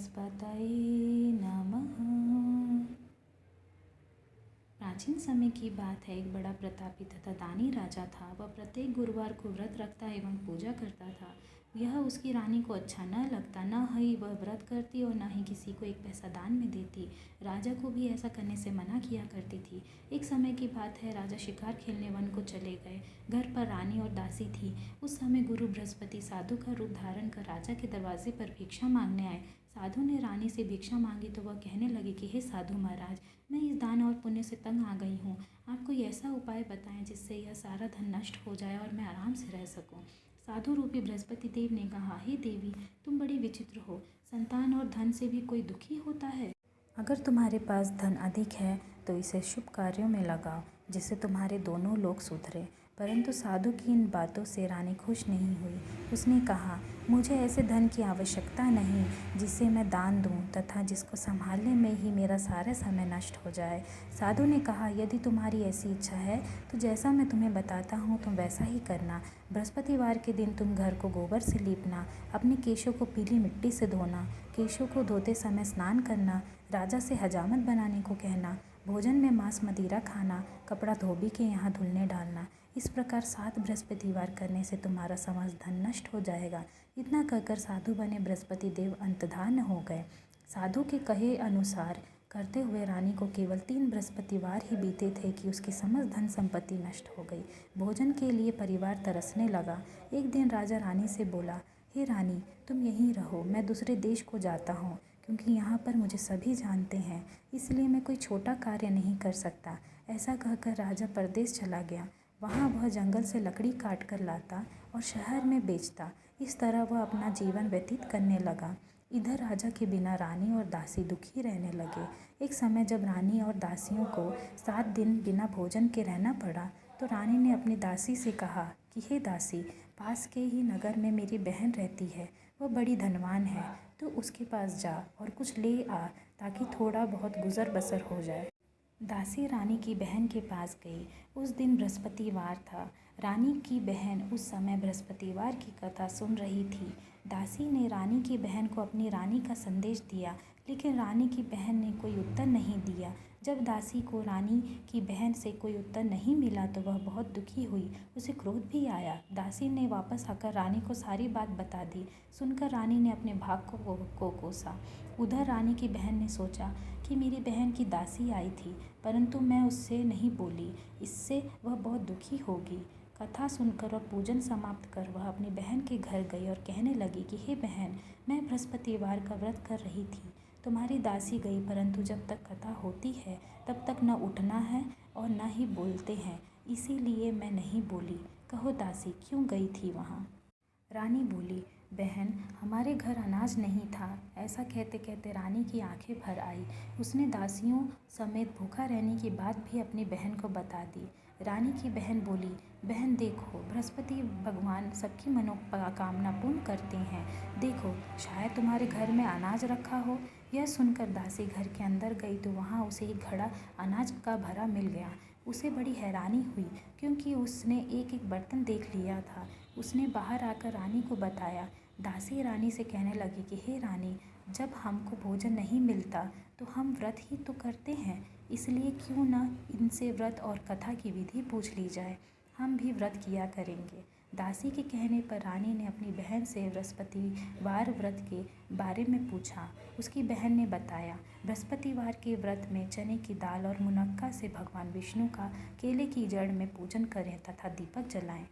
बृहस्पतये नमः। प्राचीन समय की बात है। एक बड़ा प्रतापी तथा दानी राजा था। वह प्रत्येक गुरुवार को व्रत रखता एवं पूजा करता था। यह उसकी रानी को अच्छा न लगता। न ही वह व्रत करती और न ही किसी को एक पैसा दान में देती। राजा को भी ऐसा करने से मना किया करती थी। एक समय की बात है। राजा शिकार खेलने वन को चले गए। घर पर रानी और दासी थी। उस समय गुरु बृहस्पति साधु का रूप धारण कर राजा के दरवाजे पर भिक्षा मांगने आए। साधु ने रानी से भिक्षा मांगी तो वह कहने लगी कि हे साधु महाराज, मैं इस दान और पुण्य से तंग आ गई हूँ। आप कोई ऐसा उपाय बताएं जिससे यह सारा धन नष्ट हो जाए और मैं आराम से रह सकूं। साधु रूपी बृहस्पति देव ने कहा, हे देवी, तुम बड़ी विचित्र हो। संतान और धन से भी कोई दुखी होता है? अगर तुम्हारे पास धन अधिक है तो इसे शुभ कार्यों में लगाओ जिससे तुम्हारे दोनों लोग सुधरे। परंतु साधु की इन बातों से रानी खुश नहीं हुई। उसने कहा, मुझे ऐसे धन की आवश्यकता नहीं जिसे मैं दान दूं तथा जिसको संभालने में ही मेरा सारा समय नष्ट हो जाए। साधु ने कहा, यदि तुम्हारी ऐसी इच्छा है तो जैसा मैं तुम्हें बताता हूँ तुम वैसा ही करना। बृहस्पतिवार के दिन तुम घर को गोबर से लीपना, अपने केशों को पीली मिट्टी से धोना, केशों को धोते समय स्नान करना, राजा से हजामत बनाने को कहना, भोजन में मांस मदिरा खाना, कपड़ा धोबी के यहाँ धुलने डालना। इस प्रकार 7 बृहस्पतिवार करने से तुम्हारा समस्त धन नष्ट हो जाएगा। इतना कहकर साधु बने बृहस्पति देव अंतर्धान हो गए। साधु के कहे अनुसार करते हुए रानी को केवल 3 बृहस्पतिवार ही बीते थे कि उसकी समस्त धन संपत्ति नष्ट हो गई। भोजन के लिए परिवार तरसने लगा। एक दिन राजा रानी से बोला, हे रानी, तुम यहीं रहो, मैं दूसरे देश को जाता हूँ क्योंकि यहाँ पर मुझे सभी जानते हैं, इसलिए मैं कोई छोटा कार्य नहीं कर सकता। ऐसा कहकर राजा परदेश चला गया। वहाँ वह जंगल से लकड़ी काट कर लाता और शहर में बेचता। इस तरह वह अपना जीवन व्यतीत करने लगा। इधर राजा के बिना रानी और दासी दुखी रहने लगे। एक समय जब रानी और दासियों को 7 दिन बिना भोजन के रहना पड़ा तो रानी ने अपनी दासी से कहा कि हे दासी, पास के ही नगर में मेरी बहन रहती है, वह बड़ी धनवान है, तो उसके पास जा और कुछ ले आ ताकि थोड़ा बहुत गुजर बसर हो जाए। दासी रानी की बहन के पास गई। उस दिन बृहस्पतिवार था। रानी की बहन उस समय बृहस्पतिवार की कथा सुन रही थी। दासी ने रानी की बहन को अपनी रानी का संदेश दिया, लेकिन रानी की बहन ने कोई उत्तर नहीं दिया। जब दासी को रानी की बहन से कोई उत्तर नहीं मिला तो वह बहुत दुखी हुई। उसे क्रोध भी आया। दासी ने वापस आकर रानी को सारी बात बता दी। सुनकर रानी ने अपने भाग को कोसा। उधर रानी की बहन ने सोचा कि मेरी बहन की दासी आई थी, परंतु मैं उससे नहीं बोली, इससे वह बहुत दुखी होगी। कथा सुनकर और पूजन समाप्त कर वह अपनी बहन के घर गई और कहने लगी कि हे बहन, मैं बृहस्पतिवार का व्रत कर रही थी। तुम्हारी दासी गई, परंतु जब तक कथा होती है तब तक न उठना है और न ही बोलते हैं, इसीलिए मैं नहीं बोली। कहो दासी, क्यों गई थी वहाँ? रानी बोली, बहन, हमारे घर अनाज नहीं था। ऐसा कहते कहते रानी की आंखें भर आई। उसने दासियों समेत भूखा रहने की बात भी अपनी बहन को बता दी। रानी की बहन बोली, बहन देखो, बृहस्पति भगवान सबकी मनोकामना पूर्ण करते हैं। देखो, शायद तुम्हारे घर में अनाज रखा हो। यह सुनकर दासी घर के अंदर गई तो वहाँ उसे एक घड़ा अनाज का भरा मिल गया। उसे बड़ी हैरानी हुई क्योंकि उसने एक एक बर्तन देख लिया था। उसने बाहर आकर रानी को बताया। दासी रानी से कहने लगी कि हे रानी, जब हमको भोजन नहीं मिलता तो हम व्रत ही तो करते हैं, इसलिए क्यों न इनसे व्रत और कथा की विधि पूछ ली जाए, हम भी व्रत किया करेंगे। दासी के कहने पर रानी ने अपनी बहन से बृहस्पतिवार व्रत के बारे में पूछा। उसकी बहन ने बताया, बृहस्पतिवार के व्रत में चने की दाल और मुनक्का से भगवान विष्णु का केले की जड़ में पूजन करें तथा दीपक जलाएं,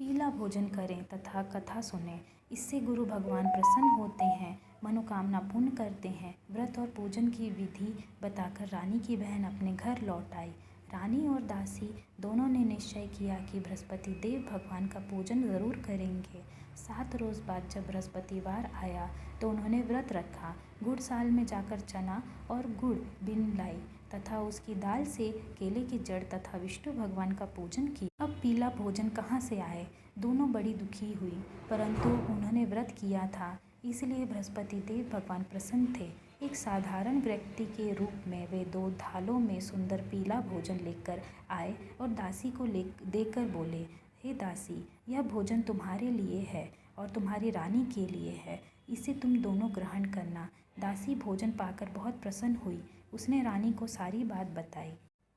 पीला भोजन करें तथा कथा सुनें। इससे गुरु भगवान प्रसन्न होते हैं, मनोकामना पूर्ण करते हैं। व्रत और पूजन की विधि बताकर रानी की बहन अपने घर लौट आई। रानी और दासी दोनों ने निश्चय किया कि बृहस्पति देव भगवान का पूजन ज़रूर करेंगे। 7 रोज़ बाद जब बृहस्पतिवार आया तो उन्होंने व्रत रखा। गुड़साल में जाकर चना और गुड़ बिन लाई तथा उसकी दाल से केले की जड़ तथा विष्णु भगवान का पूजन किया। अब पीला भोजन कहाँ से आए? दोनों बड़ी दुखी हुई, परंतु उन्होंने व्रत किया था, इसलिए बृहस्पति देव भगवान प्रसन्न थे। एक साधारण व्यक्ति के रूप में वे 2 थालों में सुंदर पीला भोजन लेकर आए और दासी को देकर बोले, हे दासी, यह भोजन तुम्हारे लिए है और तुम्हारी रानी के लिए है। इसे तुम दोनों ग्रहण करना। दासी भोजन पाकर बहुत प्रसन्न हुई। उसने रानी को सारी बात बताई।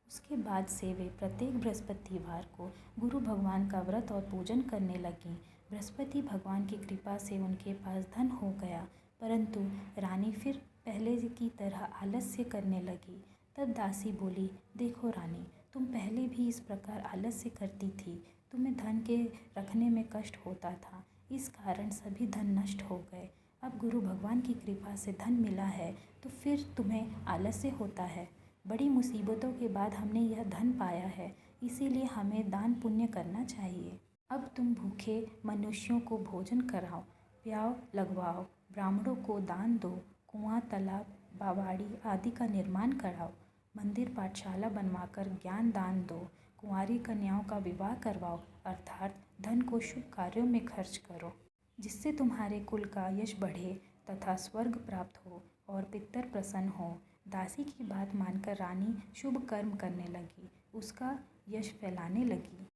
उसके बाद से वे प्रत्येक बृहस्पतिवार को गुरु भगवान का व्रत और पूजन करने लगीं। बृहस्पति भगवान की कृपा से उनके पास धन हो गया, परंतु रानी फिर पहले की तरह आलस्य करने लगी। तब दासी बोली, देखो रानी, तुम पहले भी इस प्रकार आलस्य करती थी। तुम्हें धन के रखने में कष्ट होता था, इस कारण सभी धन नष्ट हो गए। अब गुरु भगवान की कृपा से धन मिला है तो फिर तुम्हें आलस्य होता है। बड़ी मुसीबतों के बाद हमने यह धन पाया है, इसीलिए हमें दान पुण्य करना चाहिए। अब तुम भूखे मनुष्यों को भोजन कराओ, प्याव लगवाओ, ब्राह्मणों को दान दो, कुआं, तालाब, बावड़ी आदि का निर्माण कराओ, मंदिर पाठशाला बनवाकर ज्ञान दान दो, कुंवारी कन्याओं का विवाह करवाओ, अर्थात धन को शुभ कार्यों में खर्च करो, जिससे तुम्हारे कुल का यश बढ़े तथा स्वर्ग प्राप्त हो और पितर प्रसन्न हो। दासी की बात मानकर रानी शुभ कर्म करने लगी, उसका यश फैलाने लगी।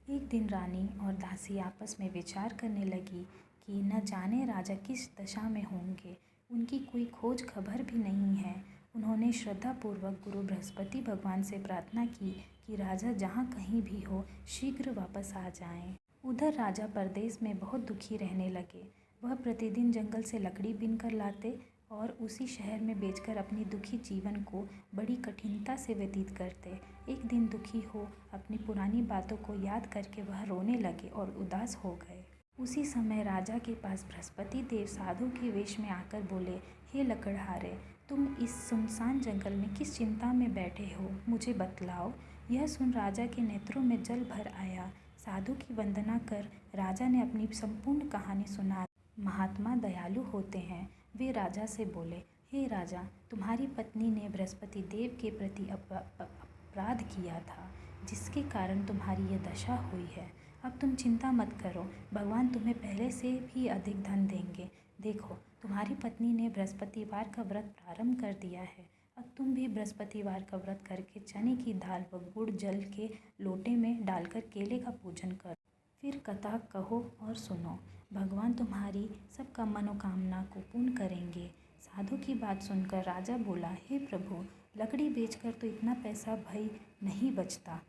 एक दिन रानी और दासी आपस में विचार करने लगी कि न जाने राजा किस दशा में होंगे, उनकी कोई खोज खबर भी नहीं है। उन्होंने श्रद्धापूर्वक गुरु बृहस्पति भगवान से प्रार्थना की कि राजा जहाँ कहीं भी हो शीघ्र वापस आ जाएं। उधर राजा परदेश में बहुत दुखी रहने लगे। वह प्रतिदिन जंगल से लकड़ी बीन कर लाते और उसी शहर में बेचकर अपनी दुखी जीवन को बड़ी कठिनता से व्यतीत करते। एक दिन दुखी हो अपनी पुरानी बातों को याद करके वह रोने लगे और उदास हो गए। उसी समय राजा के पास बृहस्पति देव साधु के वेश में आकर बोले, हे लकड़हारे, तुम इस सुनसान जंगल में किस चिंता में बैठे हो, मुझे बतलाओ। यह सुन राजा के नेत्रों में जल भर आया। साधु की वंदना कर राजा ने अपनी संपूर्ण कहानी सुना। महात्मा दयालु होते हैं। वे राजा से बोले, हे राजा, तुम्हारी पत्नी ने बृहस्पति देव के प्रति अपराध किया था, जिसके कारण तुम्हारी यह दशा हुई है। अब तुम चिंता मत करो, भगवान तुम्हें पहले से भी अधिक धन देंगे। देखो, तुम्हारी पत्नी ने बृहस्पतिवार का व्रत प्रारंभ कर दिया है। अब तुम भी बृहस्पतिवार का व्रत करके चने की दाल व गुड़ जल के लोटे में डालकर केले का पूजन करो। फिर कथा कहो और सुनो, भगवान तुम्हारी सबका मनोकामना को पूर्ण करेंगे। साधु की बात सुनकर राजा बोला, हे प्रभु, लकड़ी बेचकर तो इतना पैसा भई नहीं बचता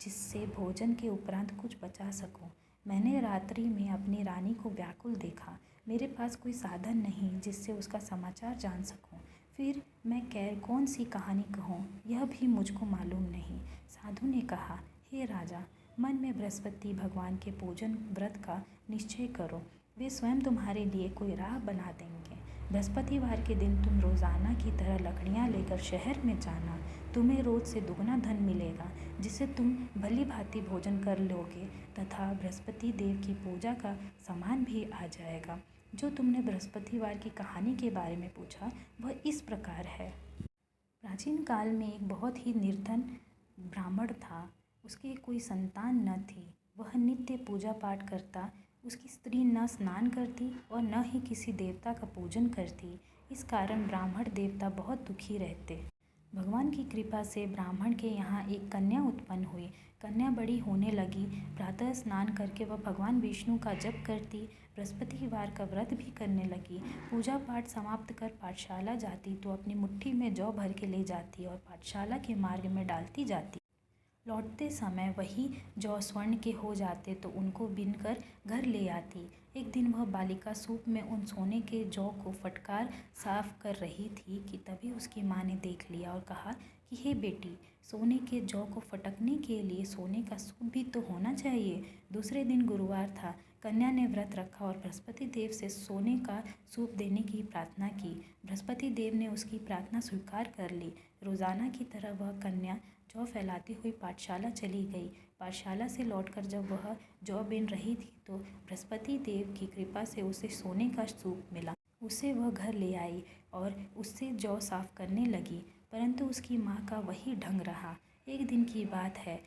जिससे भोजन के उपरांत कुछ बचा सकूं। मैंने रात्रि में अपनी रानी को व्याकुल देखा। मेरे पास कोई साधन नहीं जिससे उसका समाचार जान सकूं। फिर मैं कौन सी कहानी कहूँ, यह भी मुझको मालूम नहीं। साधु ने कहा, हे राजा, मन में बृहस्पति भगवान के पूजन व्रत का निश्चय करो, वे स्वयं तुम्हारे लिए कोई राह बना देंगे। बृहस्पतिवार के दिन तुम रोज़ाना की तरह लकड़ियाँ लेकर शहर में जाना। तुम्हें रोज से दुगना धन मिलेगा, जिससे तुम भली भांति भोजन कर लोगे तथा बृहस्पति देव की पूजा का सामान भी आ जाएगा। जो तुमने बृहस्पतिवार की कहानी के बारे में पूछा वह इस प्रकार है। प्राचीन काल में एक बहुत ही निर्धन ब्राह्मण था। उसकी कोई संतान न थी। वह नित्य पूजा पाठ करता। उसकी स्त्री न स्नान करती और न ही किसी देवता का पूजन करती। इस कारण ब्राह्मण देवता बहुत दुखी रहते। भगवान की कृपा से ब्राह्मण के यहाँ एक कन्या उत्पन्न हुई। कन्या बड़ी होने लगी। प्रातः स्नान करके वह भगवान विष्णु का जप करती, बृहस्पतिवार का व्रत भी करने लगी। पूजा पाठ समाप्त कर पाठशाला जाती तो अपनी मुट्ठी में जौ भर के ले जाती और पाठशाला के मार्ग में डालती जाती। लौटते समय वही जौ स्वर्ण के हो जाते तो उनको बीनकर घर ले आती। एक दिन वह बालिका सूप में उन सोने के जौ को फटकार साफ कर रही थी कि तभी उसकी माँ ने देख लिया और कहा कि हे बेटी, सोने के जौ को फटकने के लिए सोने का सूप भी तो होना चाहिए। दूसरे दिन गुरुवार था। कन्या ने व्रत रखा और बृहस्पति देव से सोने का सूप देने की प्रार्थना की। बृहस्पति देव ने उसकी प्रार्थना स्वीकार कर ली। रोजाना की तरह वह कन्या जौ फैलाती हुई पाठशाला चली गई। पाठशाला से लौटकर जब वह जौ बीन रही थी तो बृहस्पति देव की कृपा से उसे सोने का सूप मिला। उसे वह घर ले आई और उससे जौ साफ करने लगी, परंतु उसकी माँ का वही ढंग रहा। एक दिन की बात है,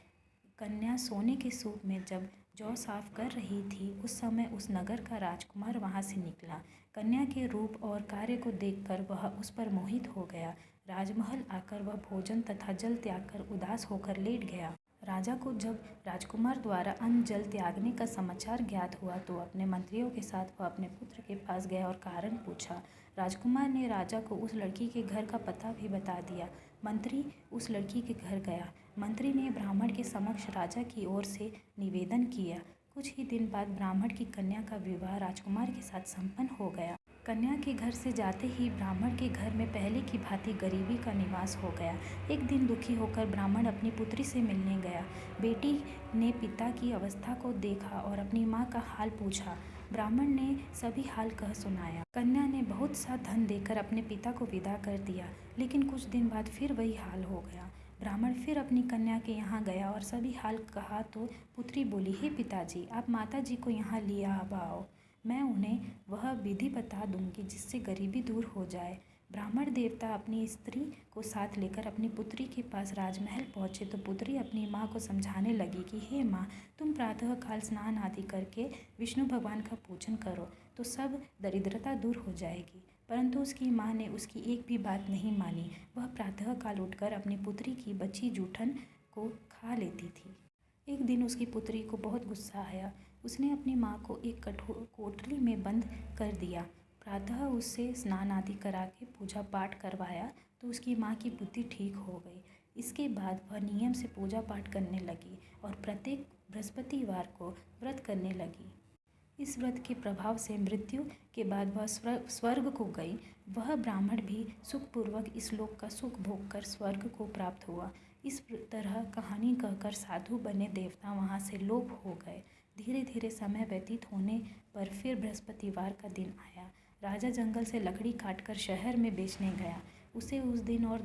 कन्या सोने के सूप में जब जौ साफ कर रही थी उस समय उस नगर का राजकुमार वहाँ से निकला। कन्या के रूप और कार्य को देखकर वह उस पर मोहित हो गया। राजमहल आकर वह भोजन तथा जल त्याग कर उदास होकर लेट गया। राजा को जब राजकुमार द्वारा अन्न जल त्यागने का समाचार ज्ञात हुआ तो अपने मंत्रियों के साथ वह अपने पुत्र के पास गया और कारण पूछा। राजकुमार ने राजा को उस लड़की के घर का पता भी बता दिया। मंत्री उस लड़की के घर गया। मंत्री ने ब्राह्मण के समक्ष राजा की ओर से निवेदन किया। कुछ ही दिन बाद ब्राह्मण की कन्या का विवाह राजकुमार के साथ संपन्न हो गया। कन्या के घर से जाते ही ब्राह्मण के घर में पहले की भांति गरीबी का निवास हो गया। एक दिन दुखी होकर ब्राह्मण अपनी पुत्री से मिलने गया। बेटी ने पिता की अवस्था को देखा और अपनी माँ का हाल पूछा। ब्राह्मण ने सभी हाल कह सुनाया। कन्या ने बहुत सा धन देकर अपने पिता को विदा कर दिया, लेकिन कुछ दिन बाद फिर वही हाल हो गया। ब्राह्मण फिर अपनी कन्या के यहाँ गया और सभी हाल कहा तो पुत्री बोली, हे पिताजी, आप माता जी को यहाँ ले आओ, मैं उन्हें वह विधि बता दूंगी जिससे गरीबी दूर हो जाए। ब्राह्मण देवता अपनी स्त्री को साथ लेकर अपनी पुत्री के पास राजमहल पहुँचे तो पुत्री अपनी माँ को समझाने लगी कि हे माँ, तुम प्रातः काल स्नान आदि करके विष्णु भगवान का पूजन करो तो सब दरिद्रता दूर हो जाएगी। परंतु उसकी माँ ने उसकी एक भी बात नहीं मानी। वह प्रातः काल उठकर अपनी पुत्री की बची जूठन को खा लेती थी। एक दिन उसकी पुत्री को बहुत गुस्सा आया। उसने अपनी माँ को एक कोठरी में बंद कर दिया। प्रातः उससे स्नान आदि करा के पूजा पाठ करवाया तो उसकी माँ की बुद्धि ठीक हो गई। इसके बाद वह नियम से पूजा पाठ करने लगी और प्रत्येक बृहस्पतिवार को व्रत करने लगी। इस व्रत के प्रभाव से मृत्यु के बाद वह स्वर्ग को गई। वह ब्राह्मण भी सुखपूर्वक इस लोक का सुख भोग कर स्वर्ग को प्राप्त हुआ। इस तरह कहानी कहकर साधु बने देवता वहाँ से लोप हो गए। धीरे धीरे समय व्यतीत होने पर फिर बृहस्पतिवार का दिन आया। राजा जंगल से लकड़ी काटकर शहर में बेचने गया। उसे उस दिन और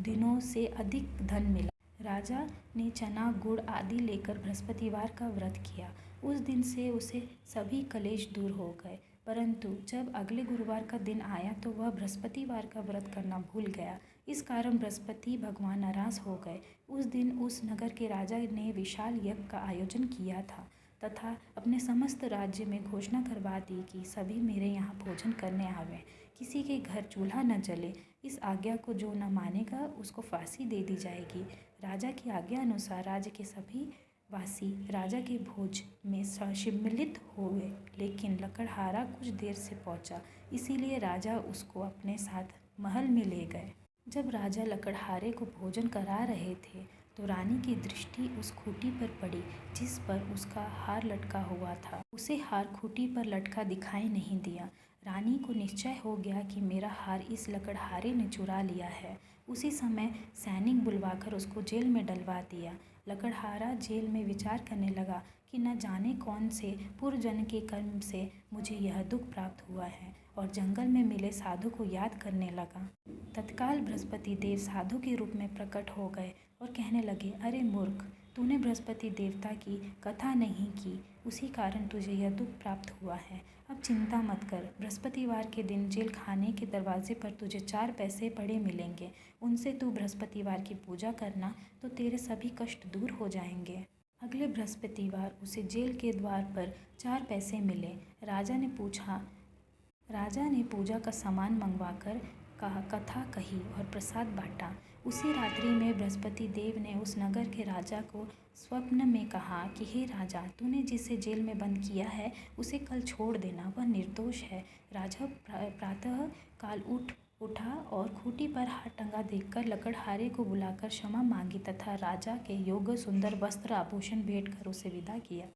दिनों से अधिक धन मिला। राजा ने चना गुड़ आदि लेकर बृहस्पतिवार का व्रत किया। उस दिन से उसे सभी कलेश दूर हो गए। परंतु जब अगले गुरुवार का दिन आया तो वह बृहस्पतिवार का व्रत करना भूल गया। इस कारण बृहस्पति भगवान नाराज हो गए। उस दिन उस नगर के राजा ने विशाल यज्ञ का आयोजन किया था तथा अपने समस्त राज्य में घोषणा करवा दी कि सभी मेरे यहाँ भोजन करने आवें, किसी के घर चूल्हा न जले। इस आज्ञा को जो न मानेगा उसको फांसी दे दी जाएगी। राजा की आज्ञा अनुसार राज्य के सभी वासी राजा के भोज में सम्मिलित हुए, लेकिन लकड़हारा कुछ देर से पहुंचा, इसीलिए राजा उसको अपने साथ महल में ले गए। जब राजा लकड़हारे को भोजन करा रहे थे तो रानी की दृष्टि उस खूंटी पर पड़ी जिस पर उसका हार लटका हुआ था। उसे हार खूंटी पर लटका दिखाई नहीं दिया। रानी को निश्चय हो गया कि मेरा हार इस लकड़हारे ने चुरा लिया है। उसी समय सैनिक बुलवाकर उसको जेल में डलवा दिया। लकड़हारा जेल में विचार करने लगा कि न जाने कौन से पूर्वजन्म के कर्म से मुझे यह दुख प्राप्त हुआ है, और जंगल में मिले साधु को याद करने लगा। तत्काल बृहस्पति देव साधु के रूप में प्रकट हो गए और कहने लगे, अरे मूर्ख, तूने बृहस्पति देवता की कथा नहीं की, उसी कारण तुझे यह दुख प्राप्त हुआ है। अब चिंता मत कर, बृहस्पतिवार के दिन जेल खाने के दरवाजे पर तुझे 4 पैसे पड़े मिलेंगे। उनसे तू बृहस्पतिवार की पूजा करना तो तेरे सभी कष्ट दूर हो जाएंगे। अगले बृहस्पतिवार उसे जेल के द्वार पर 4 पैसे मिले। राजा ने पूजा का सामान मंगवाकर कथा कही और प्रसाद बांटा। उसी रात्रि में बृहस्पति देव ने उस नगर के राजा को स्वप्न में कहा कि हे राजा, तूने जिसे जेल में बंद किया है उसे कल छोड़ देना, वह निर्दोष है। राजा प्रातः काल उठा और खूंटी पर हाथ टंगा देखकर लकड़हारे को बुलाकर क्षमा मांगी तथा राजा के योग्य सुंदर वस्त्र आभूषण भेंट कर उसे विदा किया।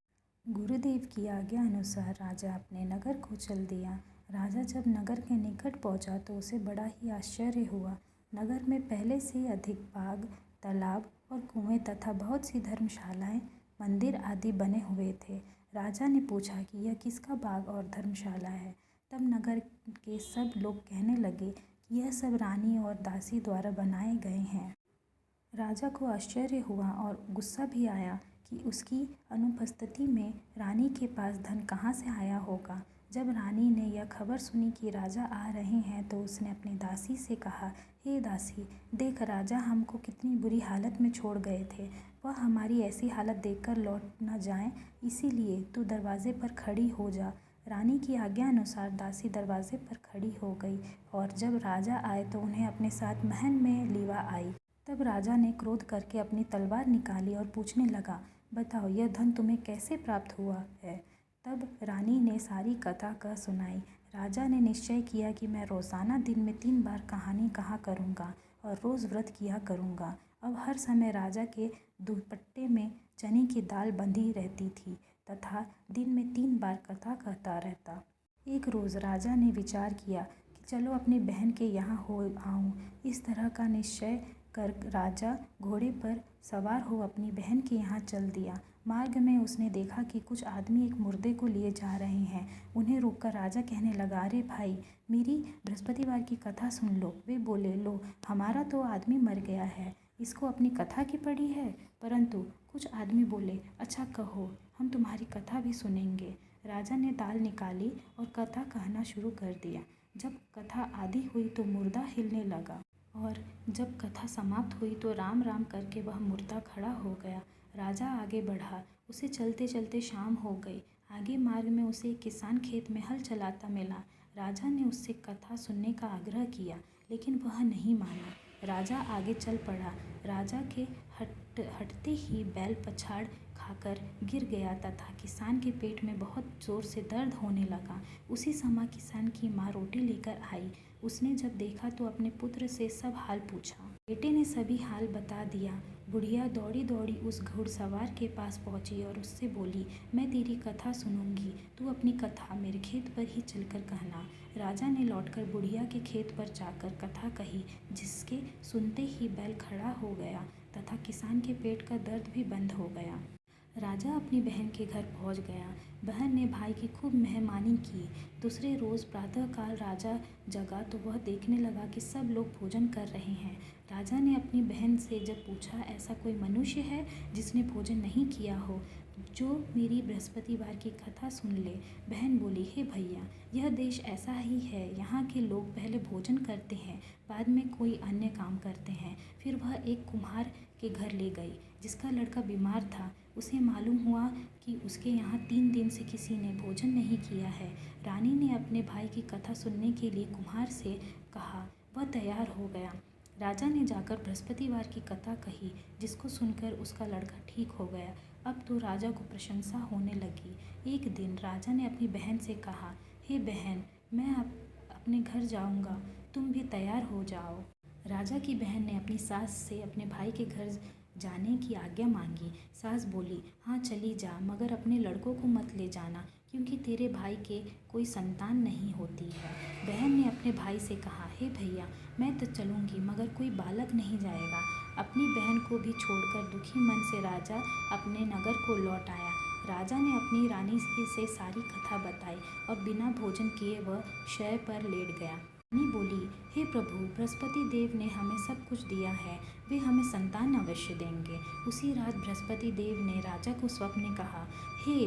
गुरुदेव की आज्ञा अनुसार राजा अपने नगर को चल दिया। राजा जब नगर के निकट पहुंचा तो उसे बड़ा ही आश्चर्य हुआ। नगर में पहले से अधिक बाग, तालाब और कुएं तथा बहुत सी धर्मशालाएं, मंदिर आदि बने हुए थे। राजा ने पूछा कि यह किसका बाग और धर्मशाला है। तब नगर के सब लोग कहने लगे कि यह सब रानी और दासी द्वारा बनाए गए हैं। राजा को आश्चर्य हुआ और गुस्सा भी आया कि उसकी अनुपस्थिति में रानी के पास धन कहाँ से आया होगा। जब रानी ने यह खबर सुनी कि राजा आ रहे हैं तो उसने अपनी दासी से कहा, हे दासी, देख राजा हमको कितनी बुरी हालत में छोड़ गए थे। वह हमारी ऐसी हालत देखकर लौट न जाएं, इसीलिए तू दरवाजे पर खड़ी हो जा। रानी की आज्ञा अनुसार दासी दरवाजे पर खड़ी हो गई और जब राजा आए तो उन्हें अपने साथ महल में लिवा आई। तब राजा ने क्रोध करके अपनी तलवार निकाली और पूछने लगा, बताओ यह धन तुम्हें कैसे प्राप्त हुआ है। तब रानी ने सारी कथा कह सुनाई। राजा ने निश्चय किया कि मैं रोज़ाना दिन में 3 बार कहानी कहा करूँगा और रोज़ व्रत किया करूँगा। अब हर समय राजा के दुपट्टे में चने की दाल बंधी रहती थी तथा दिन में 3 बार कथा कहता रहता। एक रोज़ राजा ने विचार किया कि चलो अपनी बहन के यहाँ हो आऊँ। इस तरह का निश्चय कर राजा घोड़े पर सवार हो अपनी बहन के यहाँ चल दिया। मार्ग में उसने देखा कि कुछ आदमी एक मुर्दे को लिए जा रहे हैं। उन्हें रोककर राजा कहने लगा, अरे भाई, मेरी बृहस्पतिवार की कथा सुन लो। वे बोले, लो, हमारा तो आदमी मर गया है, इसको अपनी कथा की पड़ी है। परंतु कुछ आदमी बोले, अच्छा कहो, हम तुम्हारी कथा भी सुनेंगे। राजा ने दाल निकाली और कथा कहना शुरू कर दिया। जब कथा आधी हुई तो मुर्दा हिलने लगा और जब कथा समाप्त हुई तो राम राम करके वह मुर्दा खड़ा हो गया। राजा आगे बढ़ा। उसे चलते चलते शाम हो गई। आगे मार्ग में उसे एक किसान खेत में हल चलाता मिला। राजा ने उससे कथा सुनने का आग्रह किया, लेकिन वह नहीं माना। राजा आगे चल पड़ा। राजा के हटते ही बैल पछाड़ खाकर गिर गया तथा किसान के पेट में बहुत जोर से दर्द होने लगा। उसी समय किसान की माँ रोटी लेकर आई। उसने जब देखा तो अपने पुत्र से सब हाल पूछा। बेटे ने सभी हाल बता दिया। बुढ़िया दौड़ी दौड़ी उस घुड़सवार के पास पहुंची और उससे बोली, मैं तेरी कथा सुनूंगी, तू अपनी कथा मेरे खेत पर ही चलकर कहना। राजा ने लौटकर बुढ़िया के खेत पर जाकर कथा कही, जिसके सुनते ही बैल खड़ा हो गया तथा किसान के पेट का दर्द भी बंद हो गया। राजा अपनी बहन के घर पहुंच गया। बहन ने भाई की खूब मेहमानी की। दूसरे रोज़ प्रातःकाल राजा जगा तो वह देखने लगा कि सब लोग भोजन कर रहे हैं। राजा ने अपनी बहन से जब पूछा, ऐसा कोई मनुष्य है जिसने भोजन नहीं किया हो, जो मेरी बृहस्पतिवार की कथा सुन ले। बहन बोली, हे भैया, यह देश ऐसा ही है। यहाँ के लोग पहले भोजन करते हैं, बाद में कोई अन्य काम करते हैं। फिर वह एक कुम्हार के घर ले गई, जिसका लड़का बीमार था। उसे मालूम हुआ कि उसके यहाँ 3 दिन से किसी ने भोजन नहीं किया है। रानी ने अपने भाई की कथा सुनने के लिए कुम्हार से कहा। वह तैयार हो गया। राजा ने जाकर बृहस्पतिवार की कथा कही, जिसको सुनकर उसका लड़का ठीक हो गया। अब तो राजा को प्रशंसा होने लगी। एक दिन राजा ने अपनी बहन से कहा, हे बहन, मैं अपने घर जाऊंगा, तुम भी तैयार हो जाओ। राजा की बहन ने अपनी सास से अपने भाई के घर जाने की आज्ञा मांगी। सास बोली, हाँ चली जा, मगर अपने लड़कों को मत ले जाना, क्योंकि तेरे भाई के कोई संतान नहीं होती है। बहन ने अपने भाई से कहा, हे भैया, मैं तो चलूँगी, मगर कोई बालक नहीं जाएगा। अपनी बहन को भी छोड़कर दुखी मन से राजा अपने नगर को लौट आया। राजा ने अपनी रानी से सारी कथा बताई और बिना भोजन किए वह शय पर लेट गया। रानी बोली, हे प्रभु, बृहस्पति देव ने हमें सब कुछ दिया है, वे हमें संतान अवश्य देंगे। उसी रात बृहस्पति देव ने राजा को स्वप्न में कहा, हे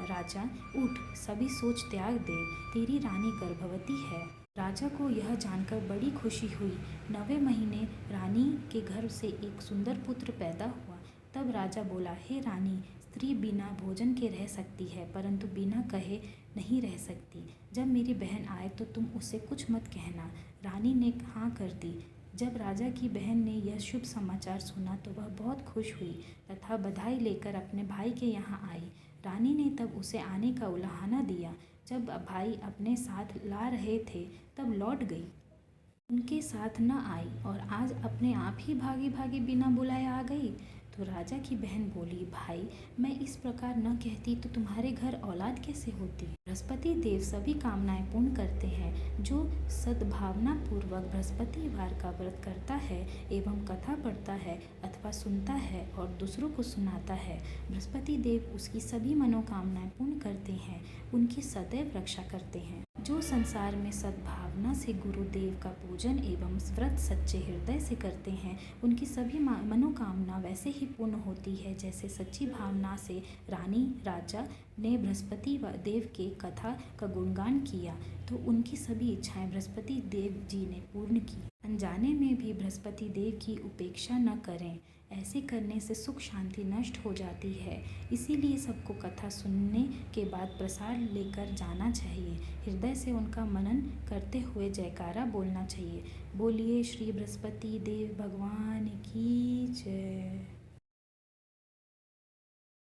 राजा, उठ, सभी सोच त्याग दे, तेरी रानी गर्भवती है। राजा को यह जानकर बड़ी खुशी हुई। 9वें महीने रानी के घर से एक सुंदर पुत्र पैदा हुआ। तब राजा बोला, हे रानी, स्त्री बिना भोजन के रह सकती है, परंतु बिना कहे नहीं रह सकती। जब मेरी बहन आए तो तुम उससे कुछ मत कहना। रानी ने हाँ कर दी। जब राजा की बहन ने यह शुभ समाचार सुना तो वह बहुत खुश हुई तथा बधाई लेकर अपने भाई के यहाँ आई। रानी ने तब उसे आने का उलाहना दिया। जब भाई अपने साथ ला रहे थे तब लौट गई, उनके साथ न आई और आज अपने आप ही भागी भागी बिना बुलाए आ गई। तो राजा की बहन बोली, भाई, मैं इस प्रकार न कहती तो तुम्हारे घर औलाद कैसे होती। बृहस्पति देव सभी कामनाएं पूर्ण करते हैं। जो सद्भावना पूर्वक बृहस्पतिवार का व्रत करता है एवं कथा पढ़ता है अथवा सुनता है और दूसरों को सुनाता है, बृहस्पति देव उसकी सभी मनोकामनाएं पूर्ण करते हैं, उनकी सदैव रक्षा करते हैं। जो संसार में सद्भावना से गुरुदेव का पूजन एवं व्रत सच्चे हृदय से करते हैं, उनकी सभी मनोकामना वैसे ही पूर्ण होती है जैसे सच्ची भावना से राजा ने बृहस्पति देव के कथा का गुणगान किया तो उनकी सभी इच्छाएं बृहस्पति देव जी ने पूर्ण की। अनजाने में भी बृहस्पति देव की उपेक्षा न करें। ऐसे करने से सुख शांति नष्ट हो जाती है। इसीलिए सबको कथा सुनने के बाद प्रसाद लेकर जाना चाहिए। हृदय से उनका मनन करते हुए जयकारा बोलना चाहिए। बोलिए श्री बृहस्पति देव भगवान की जय।